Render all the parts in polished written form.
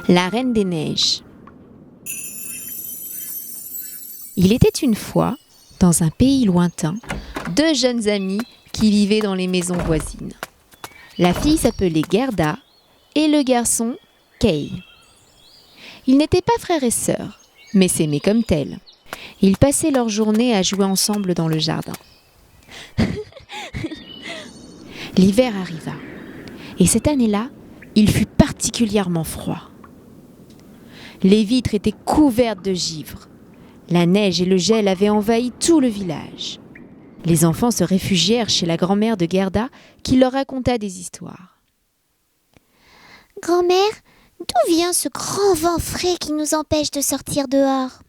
La Reine des Neiges. Il était une fois, dans un pays lointain, deux jeunes amis qui vivaient dans les maisons voisines. La fille s'appelait Gerda et le garçon Kay. Ils n'étaient pas frères et sœurs, mais s'aimaient comme tels. Ils passaient leur journée à jouer ensemble dans le jardin. L'hiver arriva, et cette année-là, il fut particulièrement froid. Les vitres étaient couvertes de givre. La neige et le gel avaient envahi tout le village. Les enfants se réfugièrent chez la grand-mère de Gerda qui leur raconta des histoires. « Grand-mère, d'où vient ce grand vent frais qui nous empêche de sortir dehors ?»«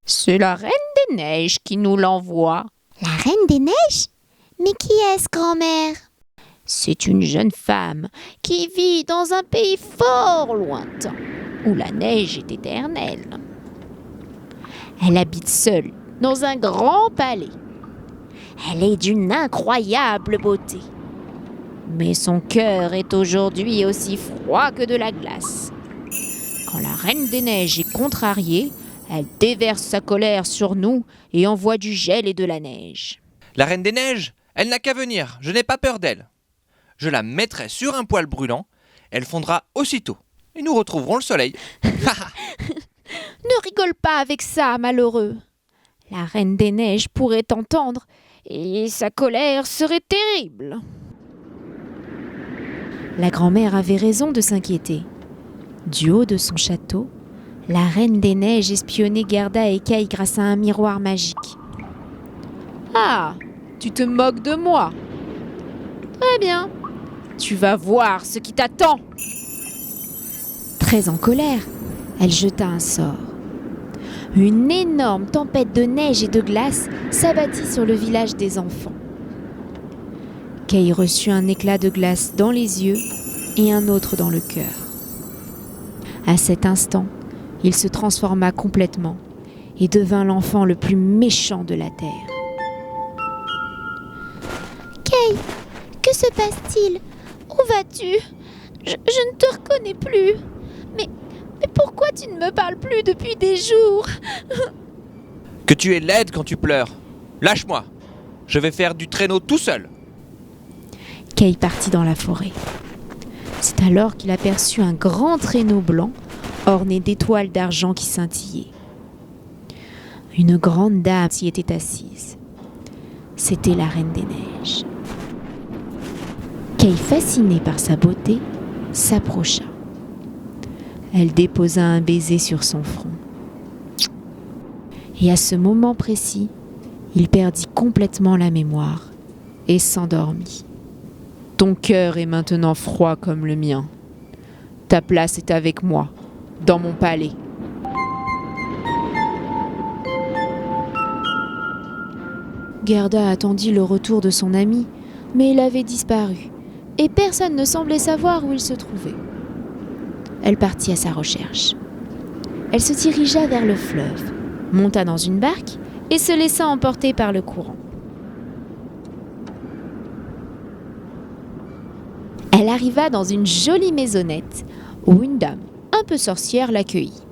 C'est la Reine des Neiges qui nous l'envoie. »« La Reine des Neiges ? Mais qui est-ce, grand-mère ?»« C'est une jeune femme qui vit dans un pays fort lointain, où la neige est éternelle. Elle habite seule dans un grand palais. Elle est d'une incroyable beauté. Mais son cœur est aujourd'hui aussi froid que de la glace. Quand la Reine des Neiges est contrariée, elle déverse sa colère sur nous et envoie du gel et de la neige. »« La Reine des Neiges, elle n'a qu'à venir, je n'ai pas peur d'elle. Je la mettrai sur un poêle brûlant, elle fondra aussitôt et nous retrouverons le soleil. » Ne rigole pas avec ça, malheureux. La Reine des Neiges pourrait t'entendre et sa colère serait terrible. La grand-mère avait raison de s'inquiéter. Du haut de son château, la Reine des Neiges espionnait Gerda et Kay grâce à un miroir magique. « Ah, tu te moques de moi ? Très bien, tu vas voir ce qui t'attend. » Très en colère, elle jeta un sort. Une énorme tempête de neige et de glace s'abattit sur le village des enfants. Kay reçut un éclat de glace dans les yeux et un autre dans le cœur. À cet instant, il se transforma complètement et devint l'enfant le plus méchant de la terre. « Kay, que se passe-t-il ? Où vas-tu ? Je ne te reconnais plus. Mais pourquoi tu ne me parles plus depuis des jours ? » Que tu es laide quand tu pleures. Lâche-moi, je vais faire du traîneau tout seul. Kay partit dans la forêt. C'est alors qu'il aperçut un grand traîneau blanc orné d'étoiles d'argent qui scintillaient. Une grande dame s'y était assise. C'était la Reine des Neiges. Kay, fasciné par sa beauté, s'approcha. Elle déposa un baiser sur son front. Et à ce moment précis, il perdit complètement la mémoire et s'endormit. « Ton cœur est maintenant froid comme le mien. Ta place est avec moi, dans mon palais. » Gerda attendit le retour de son ami, mais il avait disparu, et personne ne semblait savoir où il se trouvait. Elle partit à sa recherche. Elle se dirigea vers le fleuve, monta dans une barque et se laissa emporter par le courant. Elle arriva dans une jolie maisonnette où une dame un peu sorcière l'accueillit.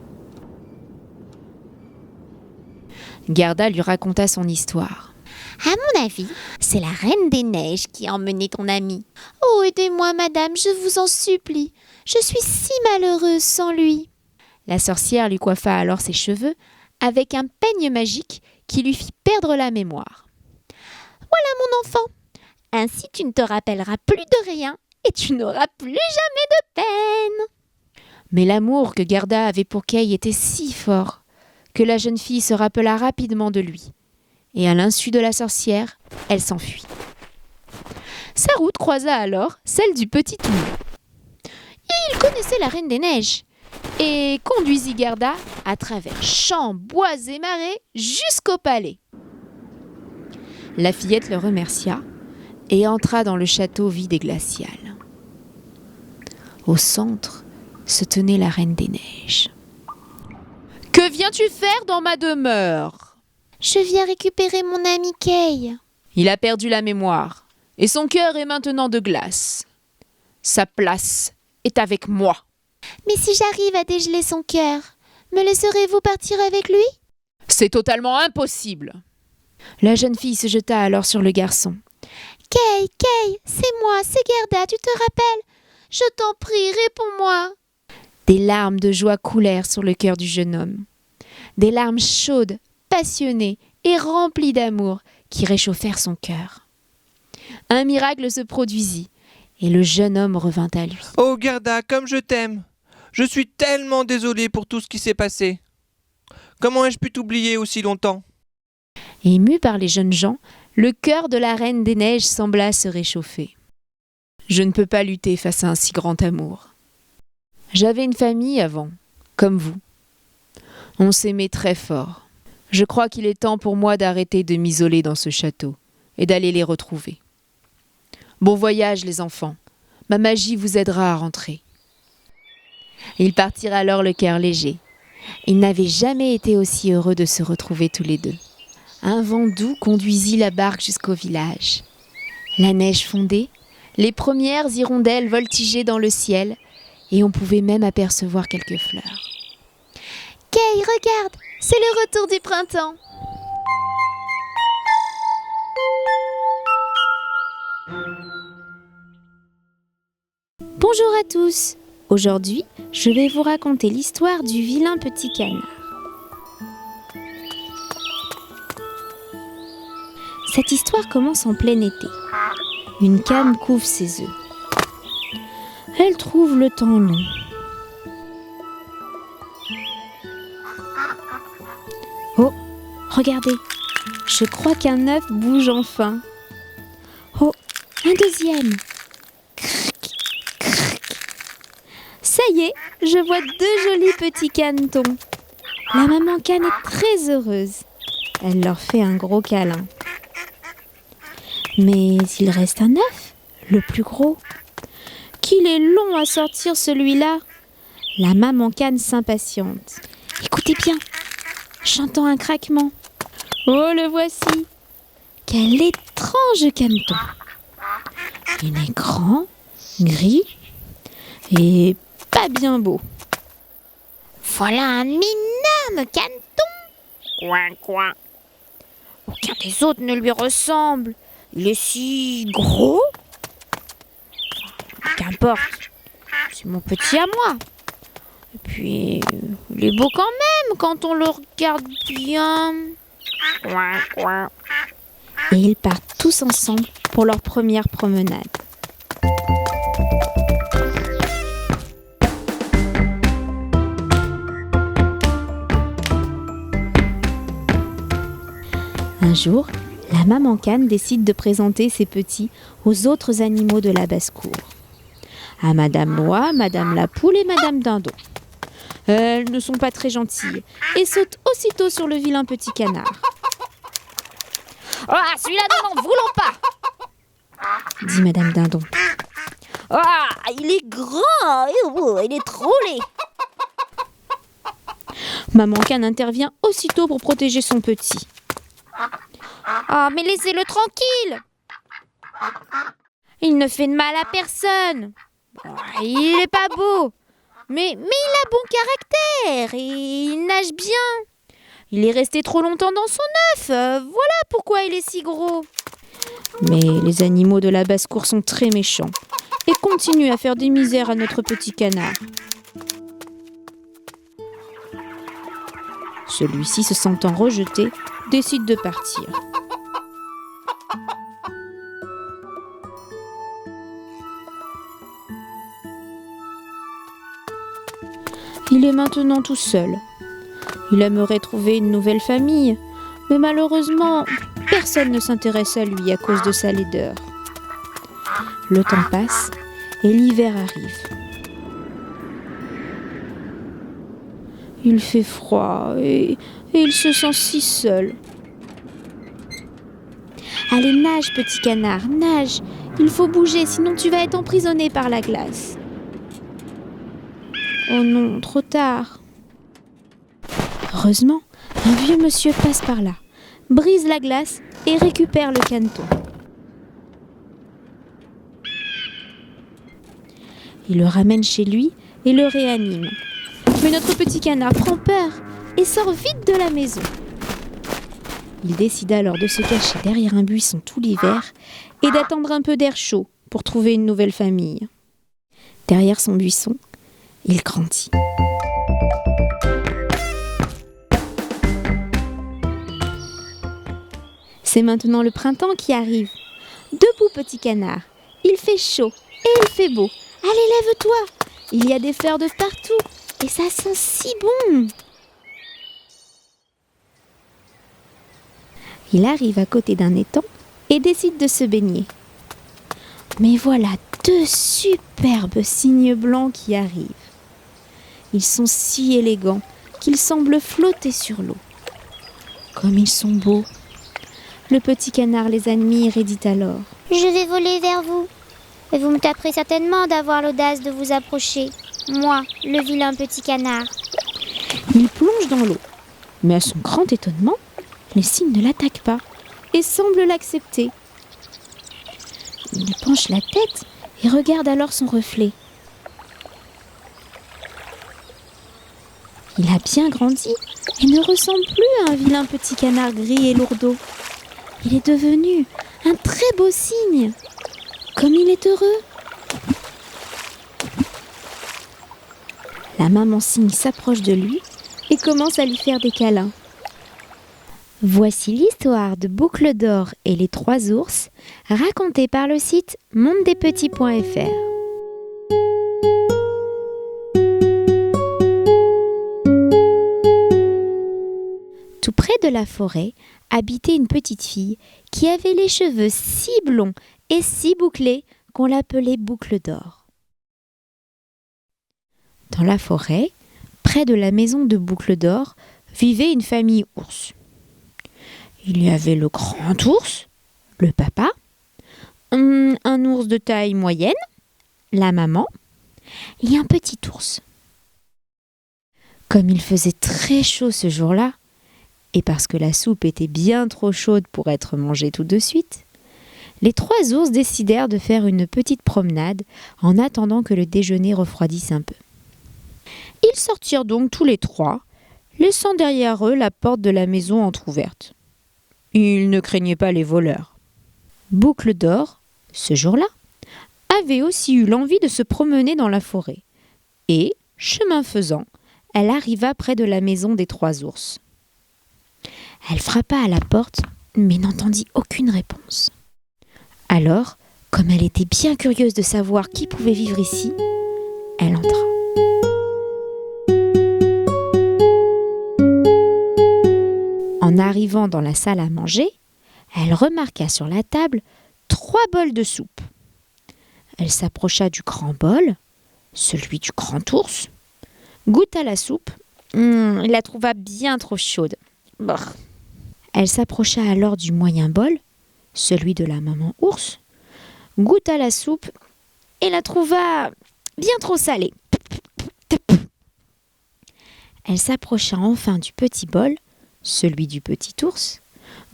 Gerda lui raconta son histoire. « À mon avis, c'est la Reine des Neiges qui a emmené ton ami. Oh, aidez-moi, madame, je vous en supplie. Je suis si malheureuse sans lui. » La sorcière lui coiffa alors ses cheveux avec un peigne magique qui lui fit perdre la mémoire. « Voilà mon enfant. Ainsi tu ne te rappelleras plus de rien et tu n'auras plus jamais de peine. » Mais l'amour que Gerda avait pour Kay était si fort que la jeune fille se rappela rapidement de lui. Et à l'insu de la sorcière, elle s'enfuit. Sa route croisa alors celle du petit Tounou. Il connaissait la Reine des Neiges et conduisit Gerda à travers champs, bois et marais jusqu'au palais. La fillette le remercia et entra dans le château vide et glacial. Au centre se tenait la Reine des Neiges. « Que viens-tu faire dans ma demeure ? » « Je viens récupérer mon ami Kay. »« Il a perdu la mémoire et son cœur est maintenant de glace. Sa place est avec moi. » Mais si j'arrive à dégeler son cœur, me laisserez-vous partir avec lui ? C'est totalement impossible. La jeune fille se jeta alors sur le garçon. Kay, c'est moi, c'est Gerda, tu te rappelles ? Je t'en prie, réponds-moi. Des larmes de joie coulèrent sur le cœur du jeune homme. Des larmes chaudes, passionnées et remplies d'amour qui réchauffèrent son cœur. Un miracle se produisit et le jeune homme revint à lui. « Oh Gerda, comme je t'aime! Je suis tellement désolé pour tout ce qui s'est passé. Comment ai-je pu t'oublier aussi longtemps ?» Ému par les jeunes gens, le cœur de la Reine des Neiges sembla se réchauffer. Je ne peux pas lutter face à un si grand amour. J'avais une famille avant, comme vous. On s'aimait très fort. Je crois qu'il est temps pour moi d'arrêter de m'isoler dans ce château et d'aller les retrouver. Bon voyage les enfants, ma magie vous aidera à rentrer. Ils partirent alors le cœur léger. Ils n'avaient jamais été aussi heureux de se retrouver tous les deux. Un vent doux conduisit la barque jusqu'au village. La neige fondait, les premières hirondelles voltigeaient dans le ciel et on pouvait même apercevoir quelques fleurs. Kay, regarde, c'est le retour du printemps. Bonjour à tous. Aujourd'hui, je vais vous raconter l'histoire du vilain petit canard. Cette histoire commence en plein été. Une cane couve ses œufs. Elle trouve le temps long. Oh, regardez, je crois qu'un œuf bouge enfin. Oh, un deuxième. Ça y est, je vois 2 jolis petits canetons. La maman cane est très heureuse. Elle leur fait un gros câlin. Mais il reste un œuf, le plus gros. Qu'il est long à sortir celui-là. La maman cane s'impatiente. Écoutez bien, j'entends un craquement. Oh, le voici. Quel étrange caneton. Il est grand, gris et pas bien beau. Voilà un énorme caneton. Coin, coin. Aucun des autres ne lui ressemble. Il est si gros. Qu'importe, c'est mon petit à moi. Et puis, il est beau quand même quand on le regarde bien. Coin, coin. Et ils partent tous ensemble pour leur première promenade. Un jour, la maman cane décide de présenter ses petits aux autres animaux de la basse-cour. À Madame Noix, Madame la Poule et Madame Dindon. Elles ne sont pas très gentilles et sautent aussitôt sur le vilain petit canard. « Ah, celui-là, nous n'en voulons pas !» dit Madame Dindon. « Ah, il est grand, il est trop laid !» Maman cane intervient aussitôt pour protéger son petit. « Ah, mais laissez-le tranquille ! Il ne fait de mal à personne. Il n'est pas beau, mais il a bon caractère et il nage bien. Il est resté trop longtemps dans son œuf, voilà pourquoi il est si gros. » Mais les animaux de la basse-cour sont très méchants et continuent à faire des misères à notre petit canard. Celui-ci, se sentant rejeté, décide de partir. Il est maintenant tout seul. Il aimerait trouver une nouvelle famille, mais malheureusement, personne ne s'intéresse à lui à cause de sa laideur. Le temps passe et l'hiver arrive. Il fait froid et il se sent si seul. Allez, nage, petit canard, nage. Il faut bouger, sinon tu vas être emprisonné par la glace. Oh non, trop tard. Heureusement, un vieux monsieur passe par là, brise la glace et récupère le caneton. Il le ramène chez lui et le réanime. Mais notre petit canard prend peur et sort vite de la maison. Il décide alors de se cacher derrière un buisson tout l'hiver et d'attendre un peu d'air chaud pour trouver une nouvelle famille. Derrière son buisson, il grandit. C'est maintenant le printemps qui arrive. Debout, petit canard, il fait chaud et il fait beau. Allez, lève-toi, il y a des fleurs de partout et ça sent si bon. Il arrive à côté d'un étang et décide de se baigner. Mais voilà 2 superbes cygnes blancs qui arrivent. Ils sont si élégants qu'ils semblent flotter sur l'eau. Comme ils sont beaux! Le petit canard les admire et dit alors: Je vais voler vers vous. Et vous me taperez certainement d'avoir l'audace de vous approcher. Moi, le vilain petit canard. Il plonge dans l'eau. Mais à son grand étonnement, les cygnes ne l'attaquent pas et semblent l'accepter. Il penche la tête et regarde alors son reflet. Il a bien grandi et ne ressemble plus à un vilain petit canard gris et lourdeau. Il est devenu un très beau cygne. Comme il est heureux. La maman cygne s'approche de lui et commence à lui faire des câlins. Voici l'histoire de Boucle d'Or et les 3 ours, racontée par le site mondedespetits.fr. Tout près de la forêt habitait une petite fille qui avait les cheveux si blonds et si bouclés qu'on l'appelait Boucle d'Or. Dans la forêt, près de la maison de Boucle d'Or, vivait une famille ours. Il y avait le grand ours, le papa, un ours de taille moyenne, la maman, et un petit ours. Comme il faisait très chaud ce jour-là, et parce que la soupe était bien trop chaude pour être mangée tout de suite, les 3 ours décidèrent de faire une petite promenade en attendant que le déjeuner refroidisse un peu. Ils sortirent donc tous les 3, laissant derrière eux la porte de la maison entr'ouverte. Ils ne craignaient pas les voleurs. Boucle d'Or, ce jour-là, avait aussi eu l'envie de se promener dans la forêt. Et, chemin faisant, elle arriva près de la maison des 3 ours. Elle frappa à la porte, mais n'entendit aucune réponse. Alors, comme elle était bien curieuse de savoir qui pouvait vivre ici, elle entra. En arrivant dans la salle à manger, elle remarqua sur la table 3 bols de soupe. Elle s'approcha du grand bol, celui du grand ours, goûta la soupe, il la trouva bien trop chaude. Brr. Elle s'approcha alors du moyen bol, celui de la maman ours, goûta la soupe et la trouva bien trop salée. Elle s'approcha enfin du petit bol, celui du petit ours,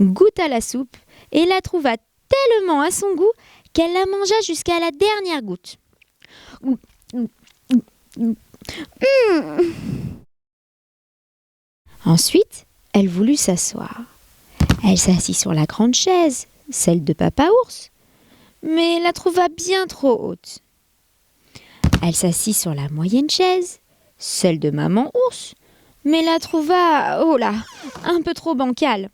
goûta la soupe et la trouva tellement à son goût qu'elle la mangea jusqu'à la dernière goutte. Ensuite, elle voulut s'asseoir. Elle s'assit sur la grande chaise, celle de papa ours, mais la trouva bien trop haute. Elle s'assit sur la moyenne chaise, celle de maman ours, mais la trouva, oh là, un peu trop bancale.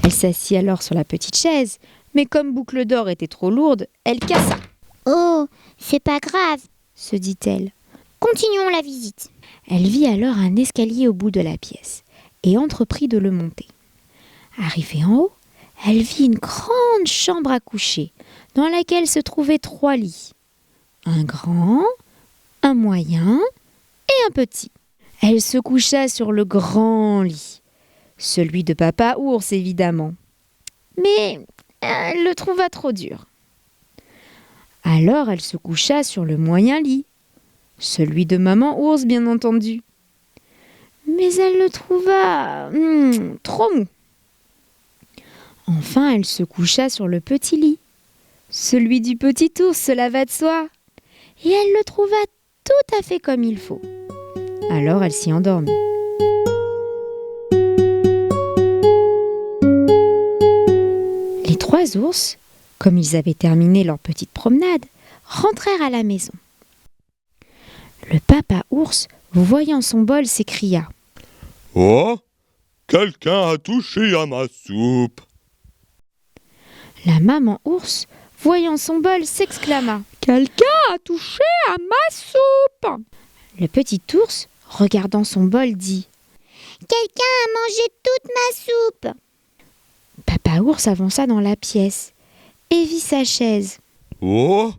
Elle s'assit alors sur la petite chaise, mais comme Boucle d'Or était trop lourde, elle cassa. Oh, c'est pas grave, Se dit-elle. Continuons la visite. Elle vit alors un escalier au bout de la pièce et entreprit de le monter. Arrivée en haut, elle vit une grande chambre à coucher dans laquelle se trouvaient 3 lits. Un grand, un moyen et un petit. Elle se coucha sur le grand lit, celui de papa ours évidemment. Mais elle le trouva trop dur. Alors elle se coucha sur le moyen lit, celui de maman ours bien entendu. Mais elle le trouva trop mou. Enfin elle se coucha sur le petit lit, celui du petit ours, cela va de soi. Et elle le trouva tout à fait comme il faut. Alors elle s'y endormit. Les 3 ours, comme ils avaient terminé leur petite promenade, rentrèrent à la maison. Le papa ours, voyant son bol, s'écria: « Oh, quelqu'un a touché à ma soupe !» La maman ours, voyant son bol, s'exclama: « Quelqu'un a touché à ma soupe !» Le petit ours, regardant son bol, dit: « Quelqu'un a mangé toute ma soupe !» Papa ours avança dans la pièce et vit sa chaise. « Oh,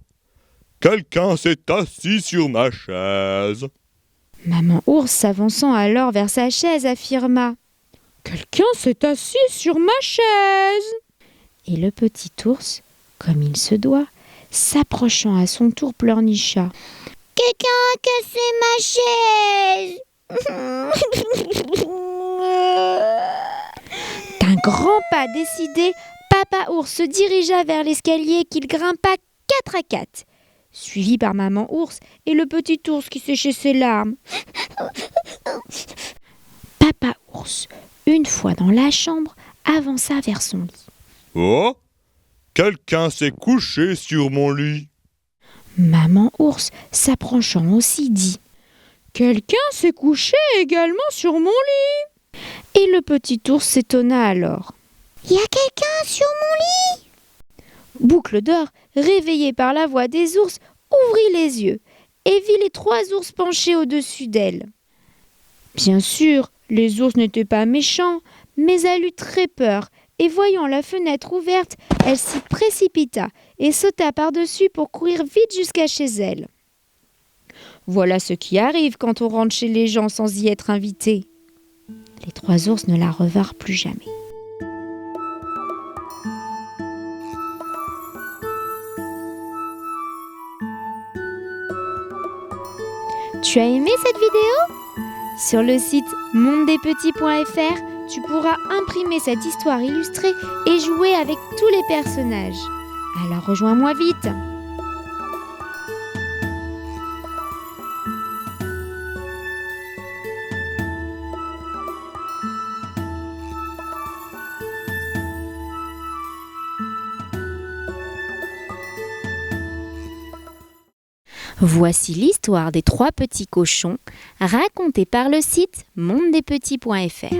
quelqu'un s'est assis sur ma chaise !» Maman ours, s'avançant alors vers sa chaise, affirma: « Quelqu'un s'est assis sur ma chaise !» Et le petit ours, comme il se doit, s'approchant à son tour, pleurnicha: « Quelqu'un a cassé ma chaise !» D'un grand pas décidé, papa ours se dirigea vers l'escalier qu'il grimpa 4 à 4, suivi par maman ours et le petit ours qui séchait ses larmes. Papa ours, une fois dans la chambre, avança vers son lit. « Oh, quelqu'un s'est couché sur mon lit !» Maman ours, s'approchant aussi, dit: « Quelqu'un s'est couché également sur mon lit !» Et le petit ours s'étonna alors. « Y a quelqu'un sur mon lit ?» Boucle d'or, réveillée par la voix des ours, ouvrit les yeux et vit les 3 ours penchés au-dessus d'elle. Bien sûr, les ours n'étaient pas méchants, mais elle eut très peur, et voyant la fenêtre ouverte, elle s'y précipita et sauta par-dessus pour courir vite jusqu'à chez elle. Voilà ce qui arrive quand on rentre chez les gens sans y être invité. Les 3 ours ne la revinrent plus jamais. Tu as aimé cette vidéo ? Sur le site mondedespetits.fr, tu pourras imprimer cette histoire illustrée et jouer avec tous les personnages. Alors rejoins-moi vite! Voici l'histoire des 3 petits cochons, racontée par le site mondedespetits.fr.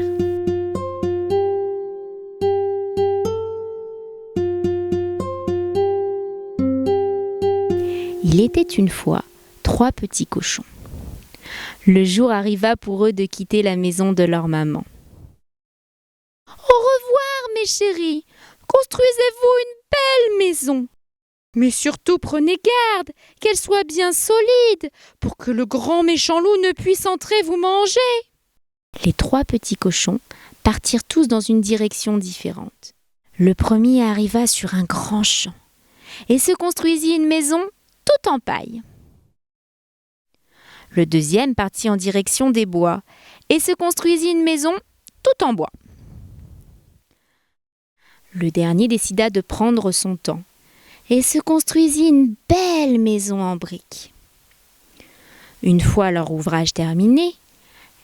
Il était une fois 3 petits cochons. Le jour arriva pour eux de quitter la maison de leur maman. « Au revoir, mes chéris, construisez-vous une belle maison. Mais surtout prenez garde qu'elle soit bien solide pour que le grand méchant loup ne puisse entrer vous manger. » Les 3 petits cochons partirent tous dans une direction différente. Le premier arriva sur un grand champ et se construisit une maison toute en paille. Le deuxième partit en direction des bois et se construisit une maison toute en bois. Le dernier décida de prendre son temps et se construisit une belle maison en briques. Une fois leur ouvrage terminé,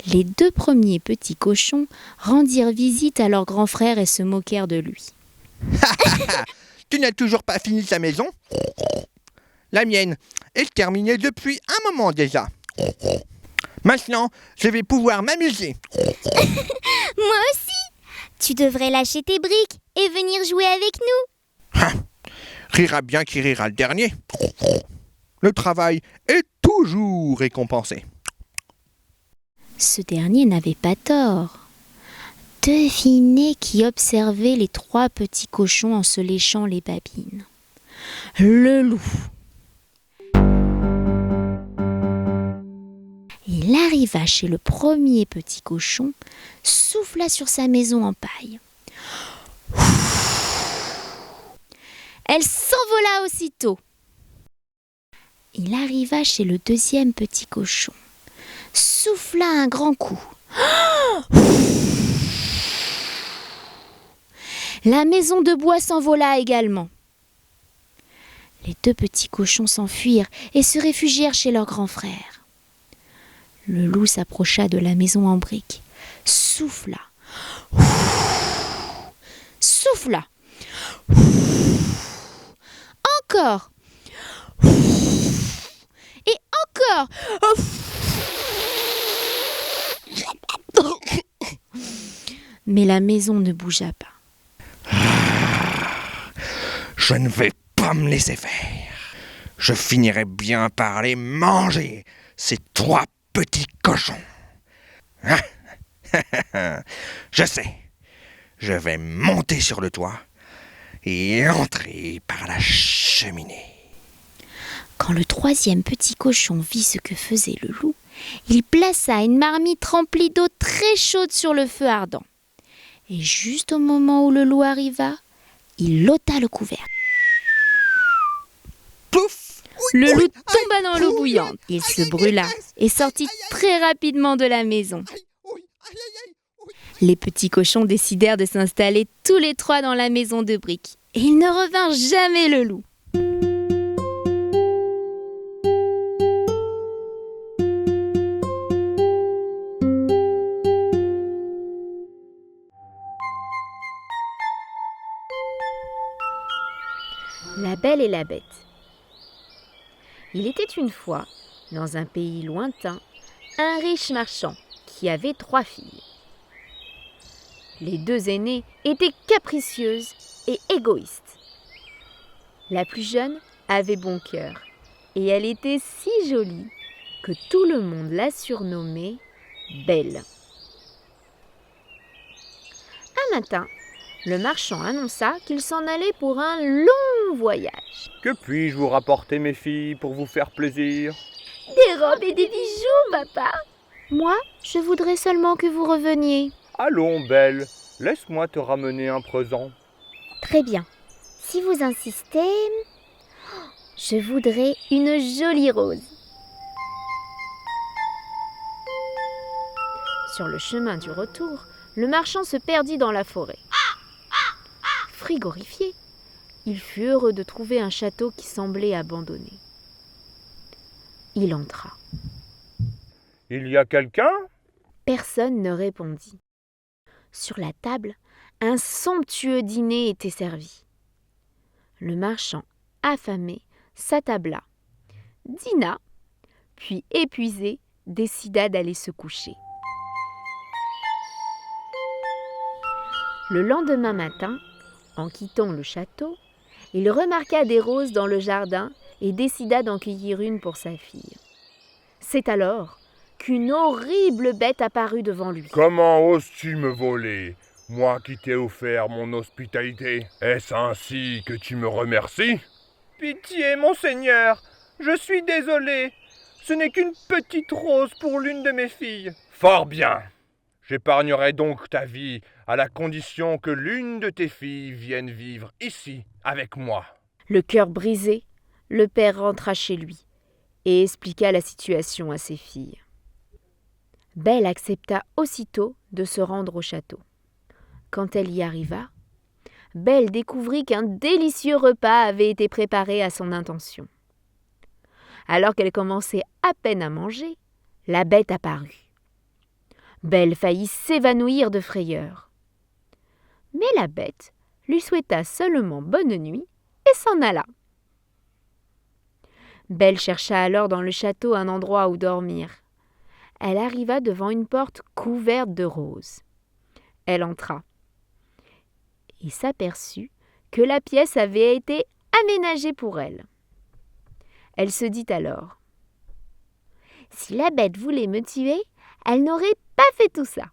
les 2 premiers petits cochons rendirent visite à leur grand frère et se moquèrent de lui. « Tu n'as toujours pas fini ta maison ? La mienne est terminée depuis un moment déjà. Maintenant, je vais pouvoir m'amuser. » Moi aussi. Tu devrais lâcher tes briques et venir jouer avec nous. Rira bien qui rira le dernier. Le travail est toujours récompensé. Ce dernier n'avait pas tort. Devinez qui observait les 3 petits cochons en se léchant les babines. Le loup. Il arriva chez le premier petit cochon, souffla sur sa maison en paille. Elle s'envola aussitôt. Il arriva chez le deuxième petit cochon, souffla un grand coup. La maison de bois s'envola également. Les 2 petits cochons s'enfuirent et se réfugièrent chez leur grand frère. Le loup s'approcha de la maison en briques, souffla, souffla, encore, et encore. Mais la maison ne bougea pas. Je ne vais pas me laisser faire. Je finirai bien par les manger, ces 3 petits cochons. Je sais. Je vais monter sur le toit et entrer par la cheminée. Quand le 3e petit cochon vit ce que faisait le loup, il plaça une marmite remplie d'eau très chaude sur le feu ardent. Et juste au moment où le loup arriva, il ôta le couvercle. Pouf! Le loup tomba dans l'eau bouillante. Il se brûla et sortit très rapidement de la maison. Les petits cochons décidèrent de s'installer tous les 3 dans la maison de briques. Et ils ne revinrent jamais le loup. La Belle et la Bête. Il était une fois, dans un pays lointain, un riche marchand qui avait 3 filles. Les 2 aînées étaient capricieuses et égoïstes. La plus jeune avait bon cœur et elle était si jolie que tout le monde la surnommait Belle. Un matin, le marchand annonça qu'il s'en allait pour un long voyage. Que puis-je vous rapporter, mes filles, pour vous faire plaisir? Des robes et des bijoux, papa. Moi, je voudrais seulement que vous reveniez. Allons, Belle, laisse-moi te ramener un présent. Très bien. Si vous insistez, je voudrais une jolie rose. Sur le chemin du retour, le marchand se perdit dans la forêt. Frigorifié, il fut heureux de trouver un château qui semblait abandonné. Il entra. Il y a quelqu'un? Personne ne répondit. Sur la table, un somptueux dîner était servi. Le marchand, affamé, s'attabla, dîna, puis épuisé, décida d'aller se coucher. Le lendemain matin, en quittant le château, il remarqua des roses dans le jardin et décida d'en cueillir une pour sa fille. C'est alors qu'une horrible bête apparut devant lui. Comment oses-tu me voler, moi qui t'ai offert mon hospitalité? Est-ce ainsi que tu me remercies? Pitié, monseigneur, je suis désolé. Ce n'est qu'une petite rose pour l'une de mes filles. Fort bien. J'épargnerai donc ta vie à la condition que l'une de tes filles vienne vivre ici avec moi. Le cœur brisé, le père rentra chez lui et expliqua la situation à ses filles. Belle accepta aussitôt de se rendre au château. Quand elle y arriva, Belle découvrit qu'un délicieux repas avait été préparé à son intention. Alors qu'elle commençait à peine à manger, la bête apparut. Belle faillit s'évanouir de frayeur. Mais la bête lui souhaita seulement bonne nuit et s'en alla. Belle chercha alors dans le château un endroit où dormir. Elle arriva devant une porte couverte de roses. Elle entra et s'aperçut que la pièce avait été aménagée pour elle. Elle se dit alors : « Si la bête voulait me tuer, elle n'aurait pas fait tout ça. »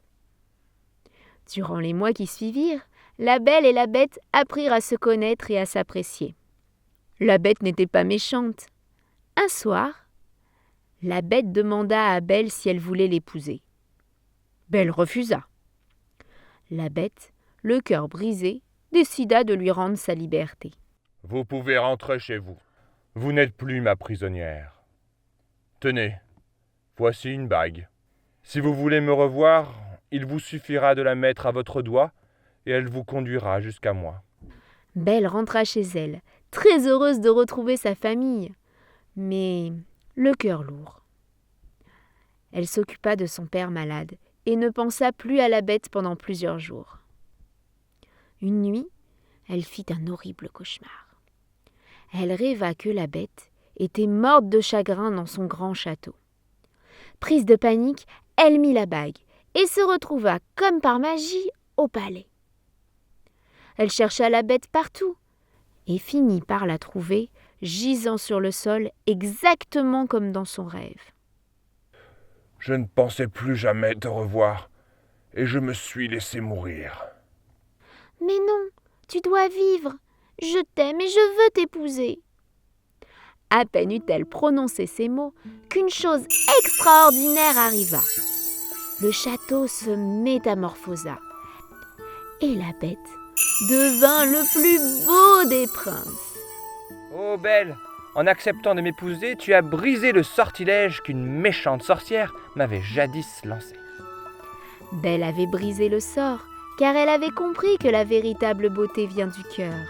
Durant les mois qui suivirent, la Belle et la Bête apprirent à se connaître et à s'apprécier. La Bête n'était pas méchante. Un soir, la Bête demanda à Belle si elle voulait l'épouser. Belle refusa. La Bête, le cœur brisé, décida de lui rendre sa liberté. Vous pouvez rentrer chez vous. Vous n'êtes plus ma prisonnière. Tenez, voici une bague. Si vous voulez me revoir, il vous suffira de la mettre à votre doigt et elle vous conduira jusqu'à moi. Belle rentra chez elle, très heureuse de retrouver sa famille, mais le cœur lourd. Elle s'occupa de son père malade et ne pensa plus à la bête pendant plusieurs jours. Une nuit, elle fit un horrible cauchemar. Elle rêva que la bête était morte de chagrin dans son grand château. Prise de panique, elle mit la bague et se retrouva comme par magie au palais. Elle chercha la bête partout et finit par la trouver gisant sur le sol exactement comme dans son rêve. Je ne pensais plus jamais te revoir, et je me suis laissé mourir. Mais non, tu dois vivre. Je t'aime et je veux t'épouser. À peine eut-elle prononcé ces mots qu'une chose extraordinaire arriva. Le château se métamorphosa et la bête devint le plus beau des princes. Oh belle, en acceptant de m'épouser, tu as brisé le sortilège qu'une méchante sorcière m'avait jadis lancé. Belle avait brisé le sort, car elle avait compris que la véritable beauté vient du cœur.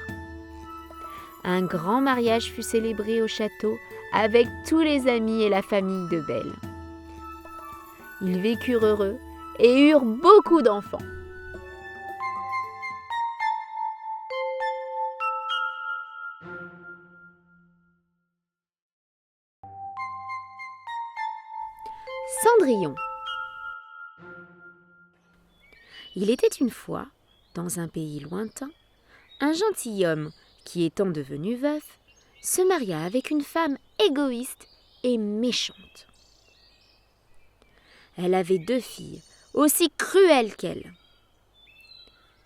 Un grand mariage fut célébré au château avec tous les amis et la famille de Belle. Ils vécurent heureux et eurent beaucoup d'enfants. Cendrillon. Il était une fois, dans un pays lointain, un gentilhomme qui, étant devenu veuf, se maria avec une femme égoïste et méchante. Elle avait 2 filles, aussi cruelles qu'elle.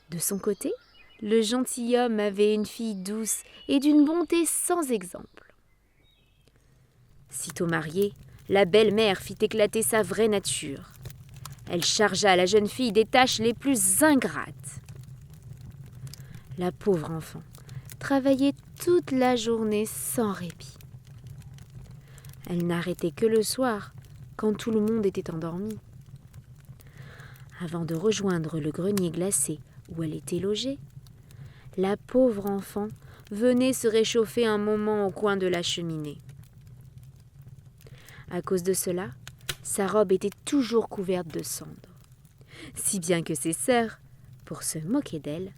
De son côté, le gentilhomme avait une fille douce et d'une bonté sans exemple. Sitôt mariée, la belle-mère fit éclater sa vraie nature. Elle chargea la jeune fille des tâches les plus ingrates. La pauvre enfant travaillait toute la journée sans répit. Elle n'arrêtait que le soir, quand tout le monde était endormi. Avant de rejoindre le grenier glacé où elle était logée, la pauvre enfant venait se réchauffer un moment au coin de la cheminée. À cause de cela, sa robe était toujours couverte de cendres, si bien que ses sœurs, pour se moquer d'elle,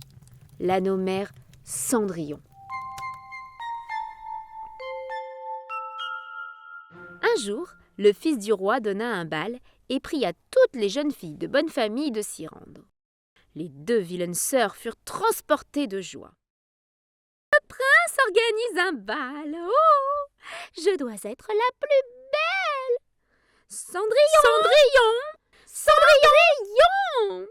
la nommèrent Cendrillon. Un jour, le fils du roi donna un bal et pria toutes les jeunes filles de bonne famille de s'y rendre. Les 2 vilaines sœurs furent transportées de joie. « Le prince organise un bal. Oh, je dois être la plus belle. Cendrillon, Cendrillon.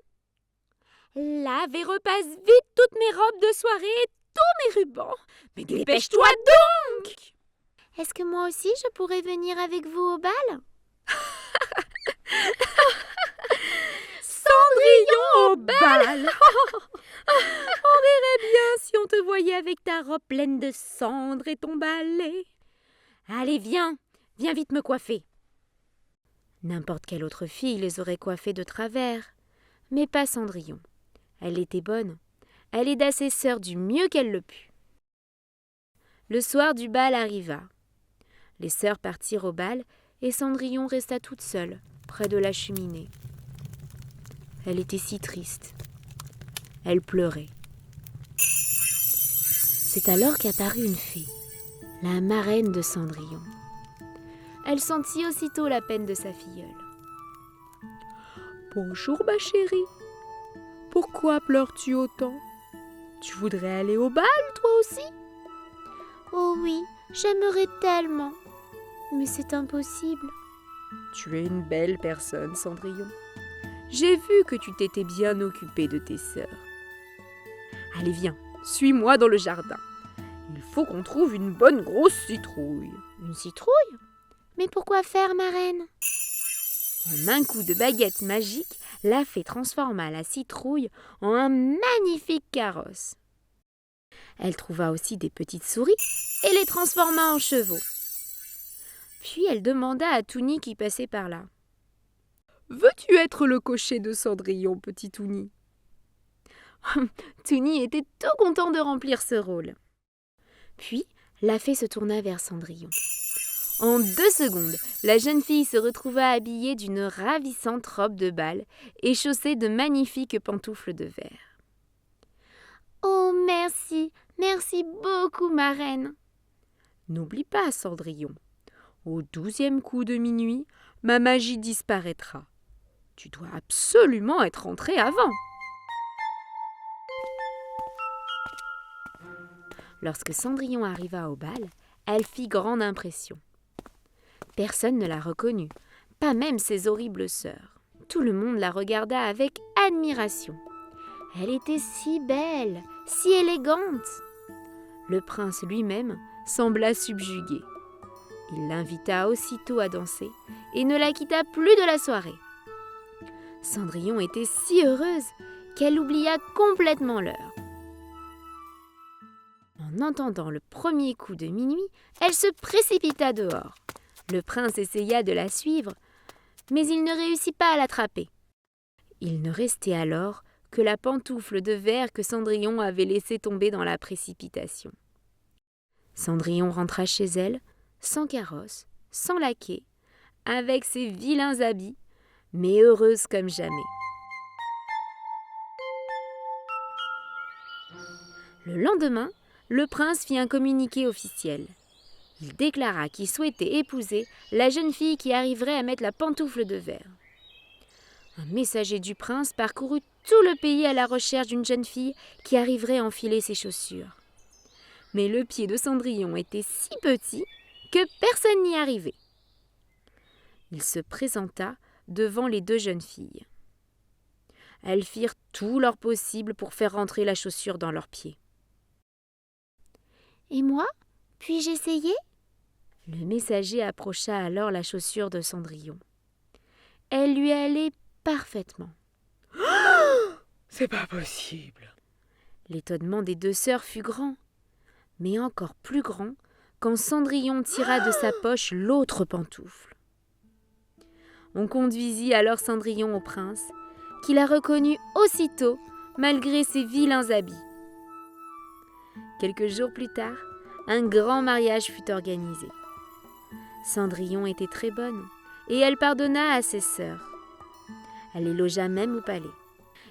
Lave et repasse vite toutes mes robes de soirée et tous mes rubans. Mais dépêche-toi donc. Est-ce que moi aussi je pourrais venir avec vous au bal? Cendrillon au bal. On verrait bien si on te voyait avec ta robe pleine de cendres et ton balai. Allez, viens vite me coiffer. N'importe quelle autre fille les aurait coiffées de travers, mais pas Cendrillon. Elle était bonne. Elle aida ses sœurs du mieux qu'elle le put. Le soir du bal arriva. Les sœurs partirent au bal et Cendrillon resta toute seule, près de la cheminée. Elle était si triste. Elle pleurait. C'est alors qu'apparut une fée, la marraine de Cendrillon. Elle sentit aussitôt la peine de sa filleule. « Bonjour ma chérie, pourquoi pleures-tu autant? Tu voudrais aller au bal toi aussi ?» Oh oui, j'aimerais tellement. Mais c'est impossible. Tu es une belle personne, Cendrillon. J'ai vu que tu t'étais bien occupée de tes sœurs. Allez, viens, suis-moi dans le jardin. Il faut qu'on trouve une bonne grosse citrouille. Une citrouille? Mais pourquoi faire, ma reine? En un coup de baguette magique, la fée transforma la citrouille en un magnifique carrosse. Elle trouva aussi des petites souris et les transforma en chevaux. Puis elle demanda à Touni qui passait par là. « Veux-tu être le cocher de Cendrillon, petit Touni ?» Touni était tout content de remplir ce rôle. Puis la fée se tourna vers Cendrillon. En 2 secondes, la jeune fille se retrouva habillée d'une ravissante robe de bal et chaussée de magnifiques pantoufles de verre. « Oh, merci, merci beaucoup, ma reine !»« N'oublie pas, Cendrillon, au 12e coup de minuit, ma magie disparaîtra. Tu dois absolument être rentrée avant. » Lorsque Cendrillon arriva au bal, elle fit grande impression. Personne ne la reconnut, pas même ses horribles sœurs. Tout le monde la regarda avec admiration. Elle était si belle, si élégante. Le prince lui-même sembla subjugué. Il l'invita aussitôt à danser et ne la quitta plus de la soirée. Cendrillon était si heureuse qu'elle oublia complètement l'heure. En entendant le premier coup de minuit, elle se précipita dehors. Le prince essaya de la suivre, mais il ne réussit pas à l'attraper. Il ne restait alors que la pantoufle de verre que Cendrillon avait laissée tomber dans la précipitation. Cendrillon rentra chez elle, sans carrosse, sans laquais, avec ses vilains habits, mais heureuse comme jamais. Le lendemain, le prince fit un communiqué officiel. Il déclara qu'il souhaitait épouser la jeune fille qui arriverait à mettre la pantoufle de verre. Un messager du prince parcourut tout le pays à la recherche d'une jeune fille qui arriverait à enfiler ses chaussures. Mais le pied de Cendrillon était si petit que personne n'y arrivait. Il se présenta devant les 2 jeunes filles. Elles firent tout leur possible pour faire rentrer la chaussure dans leurs pieds. Et moi? Puis-je essayer? Le messager approcha alors la chaussure de Cendrillon. Elle lui allait parfaitement. C'est pas possible. L'étonnement des 2 sœurs fut grand, mais encore plus grand quand Cendrillon tira de sa poche l'autre pantoufle. On conduisit alors Cendrillon au prince, qui la reconnut aussitôt malgré ses vilains habits. Quelques jours plus tard, un grand mariage fut organisé. Cendrillon était très bonne et elle pardonna à ses sœurs. Elle les logea même au palais.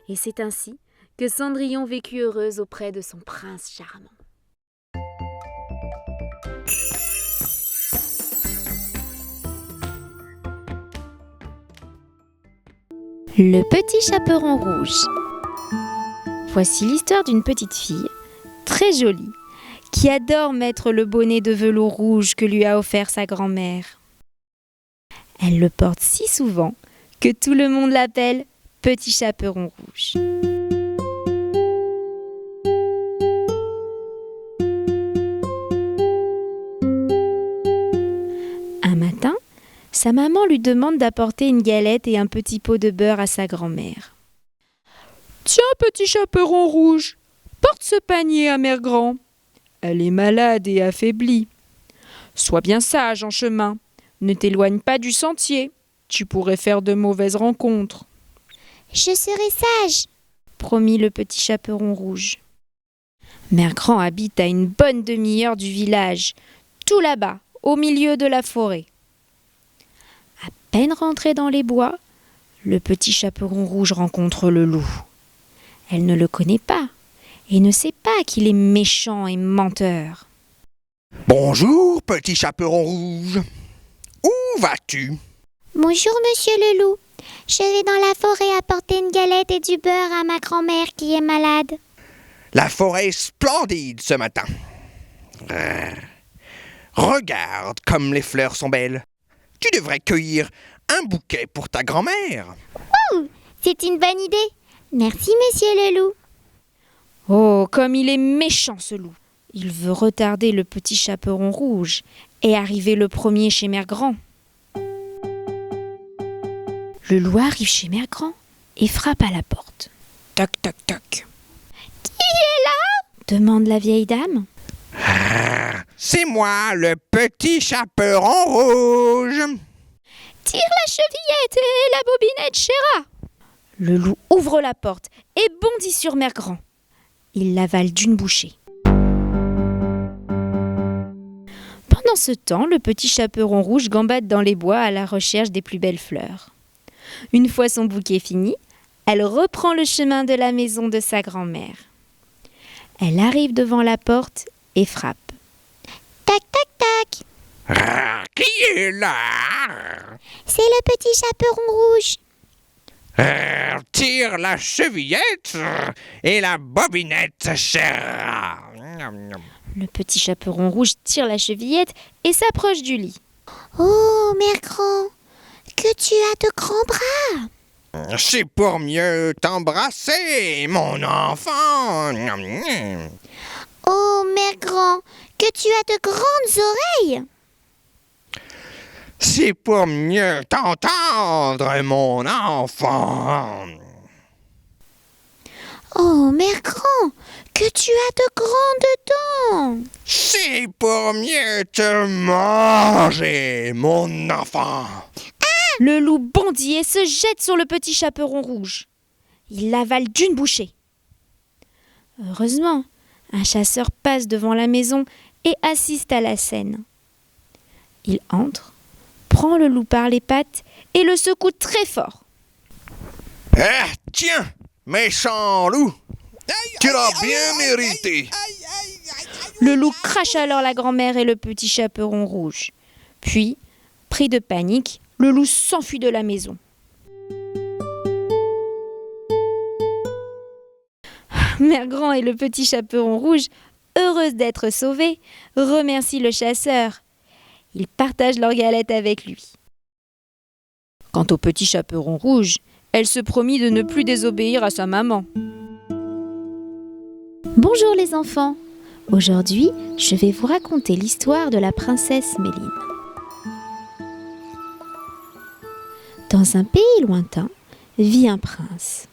Et c'est ainsi que Cendrillon vécut heureuse auprès de son prince charmant. Le petit chaperon rouge. Voici l'histoire d'une petite fille, très jolie, qui adore mettre le bonnet de velours rouge que lui a offert sa grand-mère. Elle le porte si souvent que tout le monde l'appelle Petit chaperon rouge. Un matin, sa maman lui demande d'apporter une galette et un petit pot de beurre à sa grand-mère. « Tiens, petit chaperon rouge, porte ce panier à Mère Grand. Elle est malade et affaiblie. Sois bien sage en chemin, ne t'éloigne pas du sentier, tu pourrais faire de mauvaises rencontres. » « Je serai sage !» promit le petit chaperon rouge. Mère Grand habite à une bonne demi-heure du village, tout là-bas, au milieu de la forêt. À peine rentré dans les bois, le petit chaperon rouge rencontre le loup. Elle ne le connaît pas et ne sait pas qu'il est méchant et menteur. « Bonjour, petit chaperon rouge. Où vas-tu ?»« Bonjour, monsieur le loup. Je vais dans la forêt apporter une galette et du beurre à ma grand-mère qui est malade. » La forêt est splendide ce matin. Regarde comme les fleurs sont belles. Tu devrais cueillir un bouquet pour ta grand-mère. Oh, c'est une bonne idée. Merci, monsieur le loup. Oh, comme il est méchant ce loup. Il veut retarder le petit chaperon rouge et arriver le premier chez Mère Grand. Le loup arrive chez Mère Grand et frappe à la porte. Toc, toc, toc. Qui est là ? Demande la vieille dame. C'est moi, le petit chaperon rouge. Tire la chevillette et la bobinette, chéra. Le loup ouvre la porte et bondit sur Mère Grand. Il l'avale d'une bouchée. Pendant Pendant ce temps, le petit chaperon rouge gambade dans les bois à la recherche des plus belles fleurs. Une fois son bouquet fini, elle reprend le chemin de la maison de sa grand-mère. Elle arrive devant la porte et frappe. Tac, tac, tac. Ah, qui est là? C'est le petit chaperon rouge. Tire la chevillette et la bobinette, chère. Le petit chaperon rouge tire la chevillette et s'approche du lit. Oh, mère grand, que tu as de grands bras. C'est pour mieux t'embrasser, mon enfant. Oh, mère grand, que tu as de grandes oreilles. C'est pour mieux t'entendre, mon enfant. Oh, mère grand, que tu as de grandes dents. C'est pour mieux te manger, mon enfant. Le loup bondit et se jette sur le petit chaperon rouge. Il l'avale d'une bouchée. Heureusement, un chasseur passe devant la maison et assiste à la scène. Il entre, prend le loup par les pattes et le secoue très fort. Ah, tiens, méchant loup, tu l'as bien mérité. Le loup crache alors la grand-mère et le petit chaperon rouge. Puis, pris de panique, le loup s'enfuit de la maison. Mère Grand et le petit chaperon rouge, heureuses d'être sauvés, remercient le chasseur. Ils partagent leur galette avec lui. Quant au petit chaperon rouge, elle se promit de ne plus désobéir à sa maman. Bonjour les enfants. Aujourd'hui, je vais vous raconter l'histoire de la princesse Méline. Dans un pays lointain vit un prince.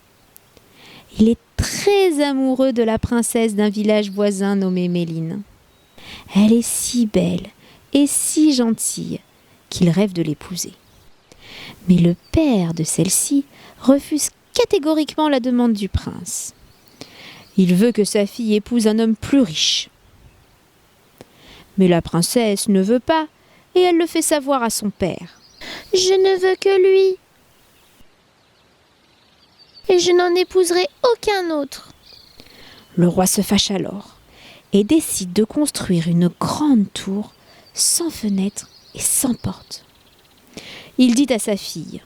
Il est très amoureux de la princesse d'un village voisin nommé Méline. Elle est si belle et si gentille qu'il rêve de l'épouser. Mais le père de celle-ci refuse catégoriquement la demande du prince. Il veut que sa fille épouse un homme plus riche. Mais la princesse ne veut pas et elle le fait savoir à son père. Je ne veux que lui. Et je n'en épouserai aucun autre. Le roi se fâche alors et décide de construire une grande tour sans fenêtre et sans porte. Il dit à sa fille :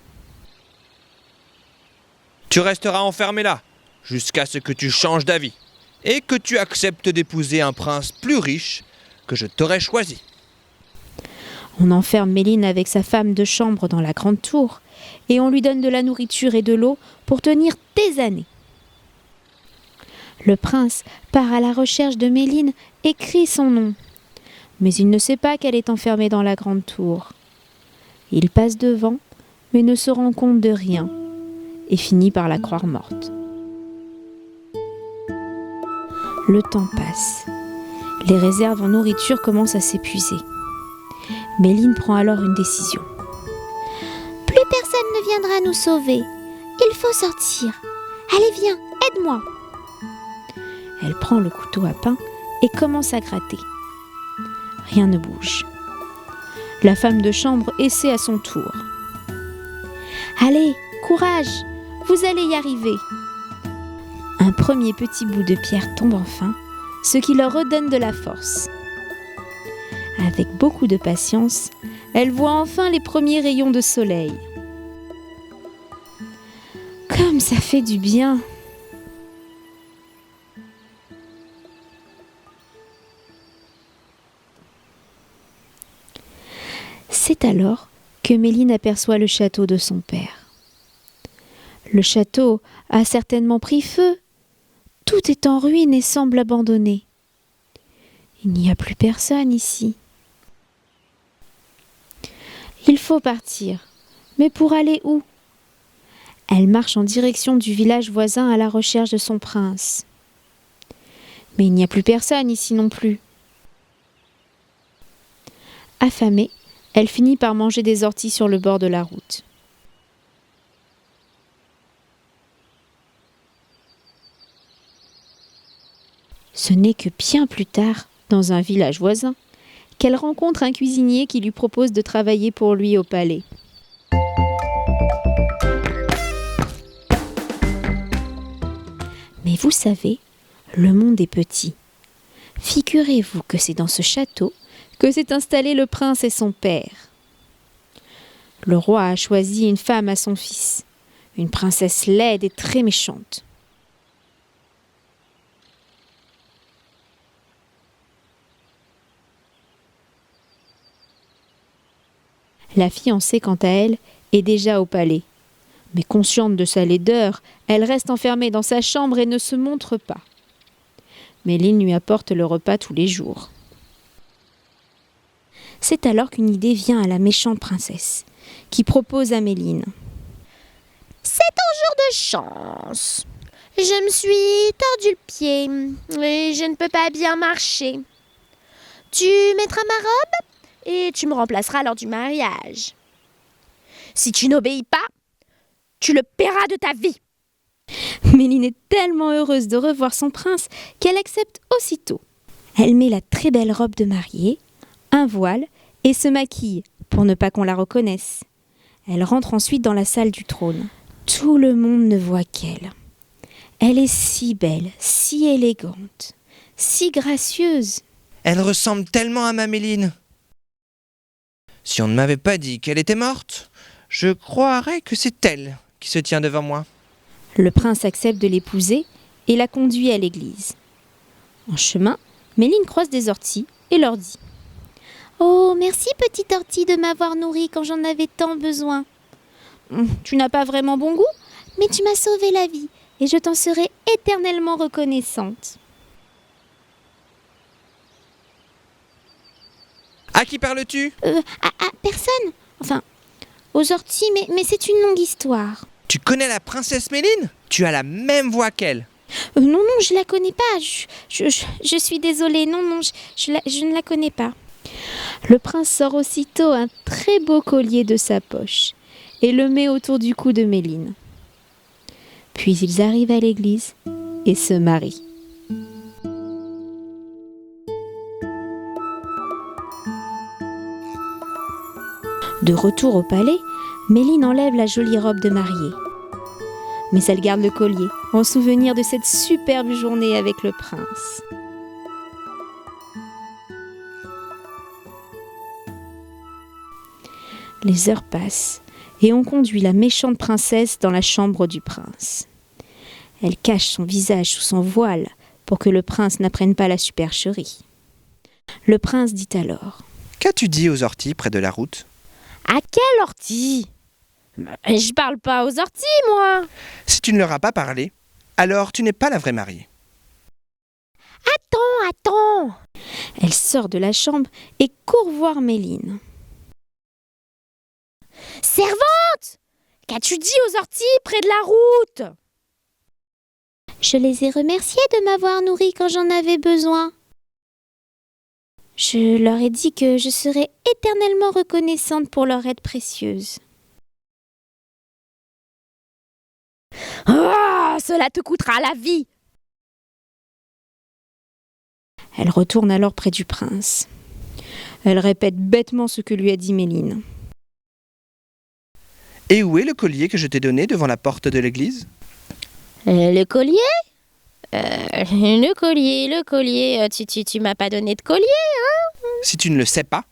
Tu resteras enfermé là, jusqu'à ce que tu changes d'avis, et que tu acceptes d'épouser un prince plus riche que je t'aurais choisi. On enferme Méline avec sa femme de chambre dans la grande tour et on lui donne de la nourriture et de l'eau pour tenir des années. Le prince part à la recherche de Méline et crie son nom. Mais il ne sait pas qu'elle est enfermée dans la grande tour. Il passe devant, mais ne se rend compte de rien et finit par la croire morte. Le temps passe. Les réserves en nourriture commencent à s'épuiser. Méline prend alors une décision. Plus personne ne viendra nous sauver. Il faut sortir. Allez, viens, aide-moi. Elle prend le couteau à pain et commence à gratter. Rien ne bouge. La femme de chambre essaie à son tour. Allez, courage, vous allez y arriver. Un premier petit bout de pierre tombe enfin, ce qui leur redonne de la force. Avec beaucoup de patience, elle voit enfin les premiers rayons de soleil. Comme ça fait du bien! C'est alors que Méline aperçoit le château de son père. Le château a certainement pris feu. Tout est en ruine et semble abandonné. Il n'y a plus personne ici. Il faut partir. Mais pour aller où ? Elle marche en direction du village voisin à la recherche de son prince. Mais il n'y a plus personne ici non plus. Affamée, elle finit par manger des orties sur le bord de la route. Ce n'est que bien plus tard, dans un village voisin, qu'elle rencontre un cuisinier qui lui propose de travailler pour lui au palais. Mais vous savez, le monde est petit. Figurez-vous que c'est dans ce château que s'est installé le prince et son père. Le roi a choisi une femme à son fils, une princesse laide et très méchante. La fiancée, quant à elle, est déjà au palais. Mais consciente de sa laideur, elle reste enfermée dans sa chambre et ne se montre pas. Méline lui apporte le repas tous les jours. C'est alors qu'une idée vient à la méchante princesse, qui propose à Méline. C'est ton jour de chance. Je me suis tordu le pied et je ne peux pas bien marcher. Tu mettras ma robe et tu me remplaceras lors du mariage. Si tu n'obéis pas, tu le paieras de ta vie. Méline est tellement heureuse de revoir son prince qu'elle accepte aussitôt. Elle met la très belle robe de mariée, un voile et se maquille pour ne pas qu'on la reconnaisse. Elle rentre ensuite dans la salle du trône. Tout le monde ne voit qu'elle. Elle est si belle, si élégante, si gracieuse. Elle ressemble tellement à ma Méline. Si on ne m'avait pas dit qu'elle était morte, je croirais que c'est elle qui se tient devant moi. Le prince accepte de l'épouser et la conduit à l'église. En chemin, Méline croise des orties et leur dit « Oh, merci petite ortie de m'avoir nourrie quand j'en avais tant besoin. Tu n'as pas vraiment bon goût, Mais tu m'as sauvé la vie et je t'en serai éternellement reconnaissante. » À qui parles-tu ? À personne. Enfin, aux orties, mais c'est une longue histoire. Tu connais la princesse Méline ? Tu as la même voix qu'elle. Non, je la connais pas. Je suis désolée. Non, je ne la connais pas. Le prince sort aussitôt un très beau collier de sa poche et le met autour du cou de Méline. Puis ils arrivent à l'église et se marient. De retour au palais, Méline enlève la jolie robe de mariée. Mais elle garde le collier en souvenir de cette superbe journée avec le prince. Les heures passent et on conduit la méchante princesse dans la chambre du prince. Elle cache son visage sous son voile pour que le prince n'apprenne pas la supercherie. Le prince dit alors : « Qu'as-tu dit aux orties près de la route ? » À quelle ortie ? Je parle pas aux orties, moi. Si tu ne leur as pas parlé, alors tu n'es pas la vraie mariée. Attends. Elle sort de la chambre et court voir Méline. Servante ! Qu'as-tu dit aux orties près de la route ? Je les ai remerciés de m'avoir nourrie quand j'en avais besoin. Je leur ai dit que je serais éternellement reconnaissante pour leur aide précieuse. Ah, cela te coûtera la vie. Elle retourne alors près du prince. Elle répète bêtement ce que lui a dit Méline. « Et où est le collier que je t'ai donné devant la porte de l'église ? » Le collier ? Le collier, tu m'as pas donné de collier, hein ? Si tu ne le sais pas,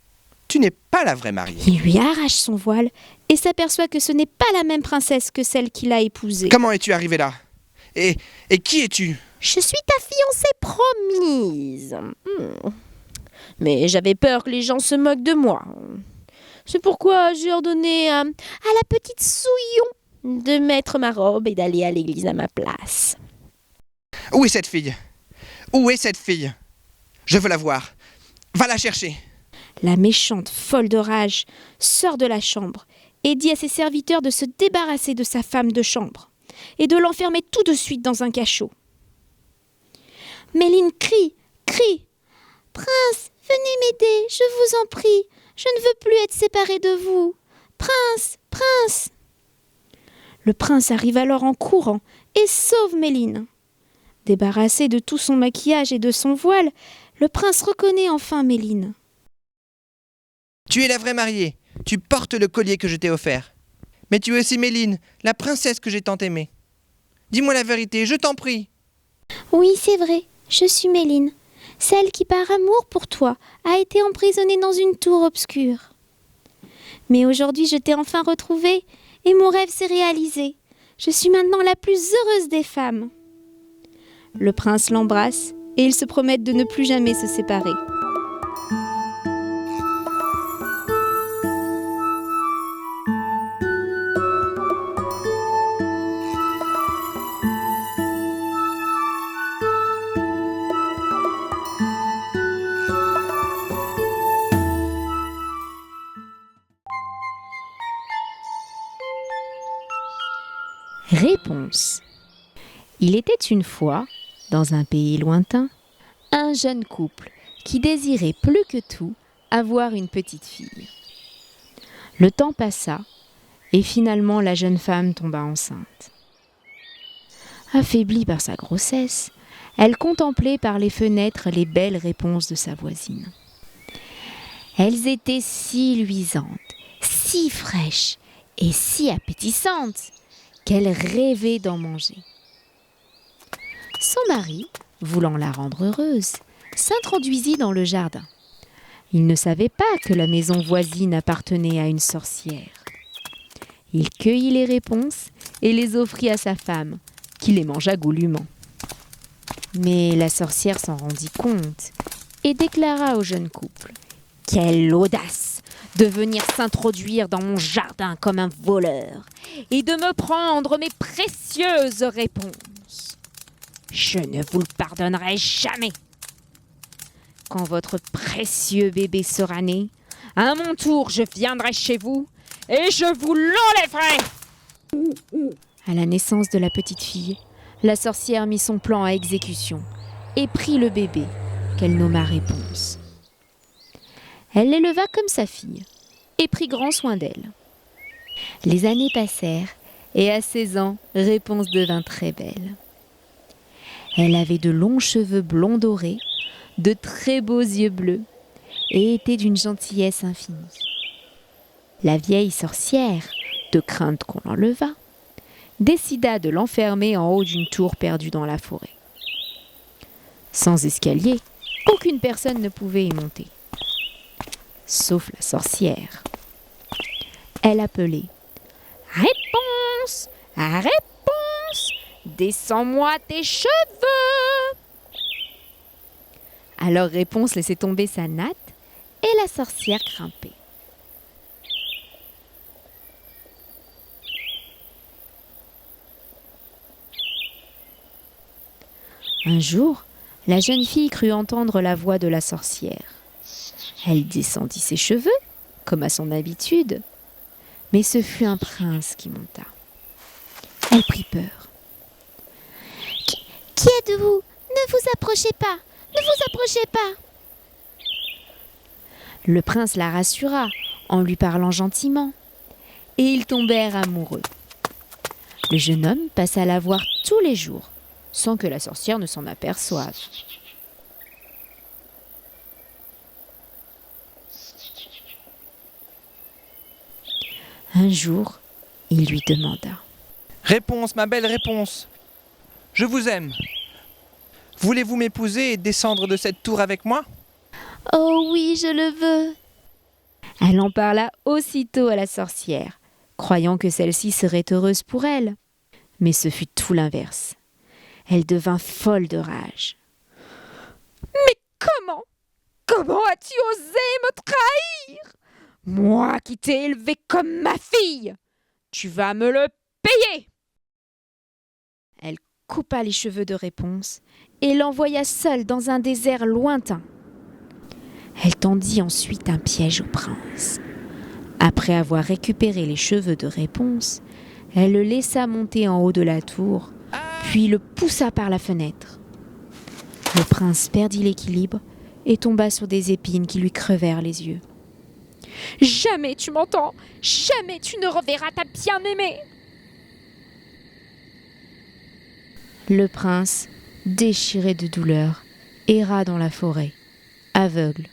tu n'es pas la vraie mariée. Il lui arrache son voile et s'aperçoit que ce n'est pas la même princesse que celle qu'il a épousée. Comment es-tu arrivée là ? Et qui es-tu ? Je suis ta fiancée promise. Mais j'avais peur que les gens se moquent de moi. C'est pourquoi j'ai ordonné à la petite Souillon de mettre ma robe et d'aller à l'église à ma place. Où est cette fille ? Où est cette fille ? Je veux la voir. Va la chercher. La méchante, folle de rage, sort de la chambre et dit à ses serviteurs de se débarrasser de sa femme de chambre et de l'enfermer tout de suite dans un cachot. Méline crie. « Prince, venez m'aider, je vous en prie. Je ne veux plus être séparée de vous. Prince !» Le prince arrive alors en courant et sauve Méline. Débarrassé de tout son maquillage et de son voile, le prince reconnaît enfin Méline. Tu es la vraie mariée. Tu portes le collier que je t'ai offert. Mais tu es aussi Méline, la princesse que j'ai tant aimée. Dis-moi la vérité, je t'en prie. Oui, c'est vrai, je suis Méline. Celle qui, par amour pour toi, a été emprisonnée dans une tour obscure. Mais aujourd'hui, je t'ai enfin retrouvée et mon rêve s'est réalisé. Je suis maintenant la plus heureuse des femmes. Le prince l'embrasse et ils se promettent de ne plus jamais se séparer. Réponse. Il était une fois, dans un pays lointain, un jeune couple qui désirait plus que tout avoir une petite fille. Le temps passa et finalement la jeune femme tomba enceinte. Affaiblie par sa grossesse, elle contemplait par les fenêtres les belles réponses de sa voisine. Elles étaient si luisantes, si fraîches et si appétissantes qu'elle rêvait d'en manger. Son mari, voulant la rendre heureuse, s'introduisit dans le jardin. Il ne savait pas que la maison voisine appartenait à une sorcière. Il cueillit les réponses et les offrit à sa femme, qui les mangea goulûment. Mais la sorcière s'en rendit compte et déclara au jeune couple : « Quelle audace de venir s'introduire dans mon jardin comme un voleur et de me prendre mes précieuses réponses. Je ne vous le pardonnerai jamais. Quand votre précieux bébé sera né, à mon tour, je viendrai chez vous et je vous l'enlèverai. » À la naissance de la petite fille, la sorcière mit son plan à exécution et prit le bébé, qu'elle nomma Réponse. Elle l'éleva comme sa fille et prit grand soin d'elle. Les années passèrent et à 16 ans, Réponse devint très belle. Elle avait de longs cheveux blonds dorés, de très beaux yeux bleus et était d'une gentillesse infinie. La vieille sorcière, de crainte qu'on l'enlevât, décida de l'enfermer en haut d'une tour perdue dans la forêt. Sans escalier, aucune personne ne pouvait y monter, sauf la sorcière. Elle appelait : « Réponse, réponse, descends-moi tes cheveux !» Alors Réponse laissait tomber sa natte et la sorcière grimpait. Un jour, la jeune fille crut entendre la voix de la sorcière. Elle descendit ses cheveux, comme à son habitude, mais ce fut un prince qui monta. Elle prit peur. Qui êtes-vous ? Ne vous approchez pas ! Ne vous approchez pas ! Le prince la rassura en lui parlant gentiment, et ils tombèrent amoureux. Le jeune homme passa la voir tous les jours, sans que la sorcière ne s'en aperçoive. Un jour, il lui demanda : « Réponse, ma belle Réponse. Je vous aime. Voulez-vous m'épouser et descendre de cette tour avec moi ? » ?»« Oh oui, je le veux !» Elle en parla aussitôt à la sorcière, croyant que celle-ci serait heureuse pour elle. Mais ce fut tout l'inverse. Elle devint folle de rage. « Mais comment as-tu osé me trahir ? Moi qui t'ai élevée comme ma fille, tu vas me le payer !» Elle coupa les cheveux de Réponse et l'envoya seule dans un désert lointain. Elle tendit ensuite un piège au prince. Après avoir récupéré les cheveux de Réponse, elle le laissa monter en haut de la tour, puis le poussa par la fenêtre. Le prince perdit l'équilibre et tomba sur des épines qui lui crevèrent les yeux. « Jamais, tu m'entends ? Jamais tu ne reverras ta bien-aimée !» Le prince, déchiré de douleur, erra dans la forêt, aveugle,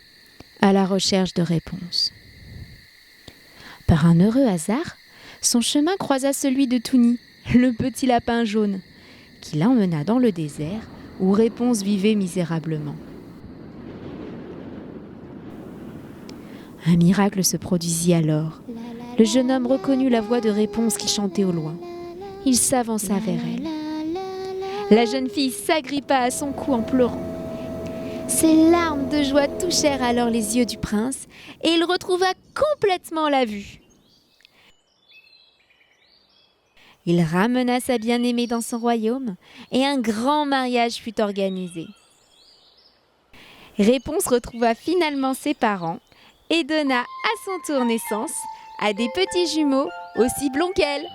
à la recherche de Réponse. Par un heureux hasard, son chemin croisa celui de Touni, le petit lapin jaune, qui l'emmena dans le désert où Réponse vivait misérablement. Un miracle se produisit alors. Le jeune homme reconnut la voix de Réponse qui chantait au loin. Il s'avança vers elle. La jeune fille s'agrippa à son cou en pleurant. Ses larmes de joie touchèrent alors les yeux du prince et il retrouva complètement la vue. Il ramena sa bien-aimée dans son royaume et un grand mariage fut organisé. Réponse retrouva finalement ses parents et donna à son tour naissance à des petits jumeaux aussi blonds qu'elle.